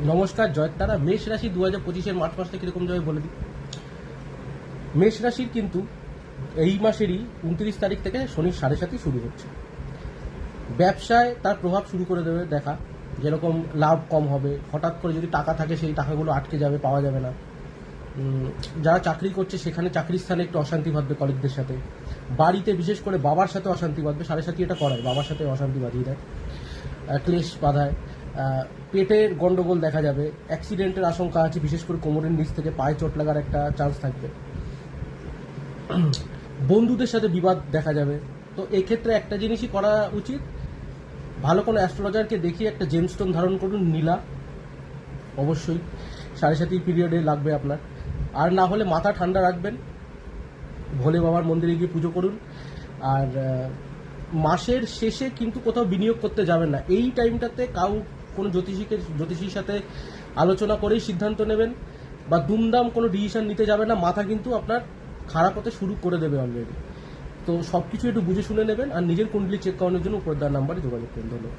নমস্কার, জয়তারা। মেষ রাশি 2025-এর মার্চ মাসটা কিরকম যাবে বলে দিই। মেষ রাশির কিন্তু এই মাসেরই 29 তারিখ থেকে শনির 7.5 শুরু হচ্ছে। ব্যবসায় তার প্রভাব শুরু করে দেবে দেখা, যেরকম লাভ কম হবে, হঠাৎ করে যদি টাকা থাকে সেই টাকাগুলো আটকে যাবে, পাওয়া যাবে না। যারা চাকরি করছে সেখানে চাকরির স্থানে একটু অশান্তি বাঁধবে কলিগদের সাথে। বাড়িতে বিশেষ করে বাবার সাথে অশান্তি বাঁধবে, 7.5 এটা করায়, বাবার সাথে অশান্তি বাঁধিয়ে দেয়, ক্লেশ বাধায়। পেটের গন্ডগোল দেখা যাবে, অ্যাক্সিডেন্টের আশঙ্কা আছে, বিশেষ করে কোমরের নিচ থেকে পায়ে চোট লাগার একটা চান্স থাকবে। বন্ধুদের সাথে বিবাদ দেখা যাবে। তো এক্ষেত্রে একটা জিনিসই করা উচিত, ভালো কোনো অ্যাস্ট্রোলজারকে দেখিয়ে একটা জেমস্টোন ধারণ করুন, নীলা। অবশ্যই 7.5 পিরিয়ডে লাগবে আপনার। আর না হলে মাথা ঠান্ডা রাখবেন, ভোলে বাবার মন্দিরে গিয়ে পুজো করুন। আর মাসের শেষে কিন্তু কোথাও বিনিয়োগ করতে যাবেন না। এই টাইমটাতে কোনো জ্যোতিষীর সাথে আলোচনা করেই সিদ্ধান্ত নেবেন, বা দুমদাম কোনো ডিসিশন নিতে যাবেন না। মাথা কিন্তু আপনার খারাপ হতে শুরু করে দেবে অলরেডি। তো সব কিছু একটু বুঝে শুনে নেবেন, আর নিজের কুণ্ডলি চেক করানোর জন্য উপর দেওয়ার নাম্বারে যোগাযোগ করুন। ধন্যবাদ।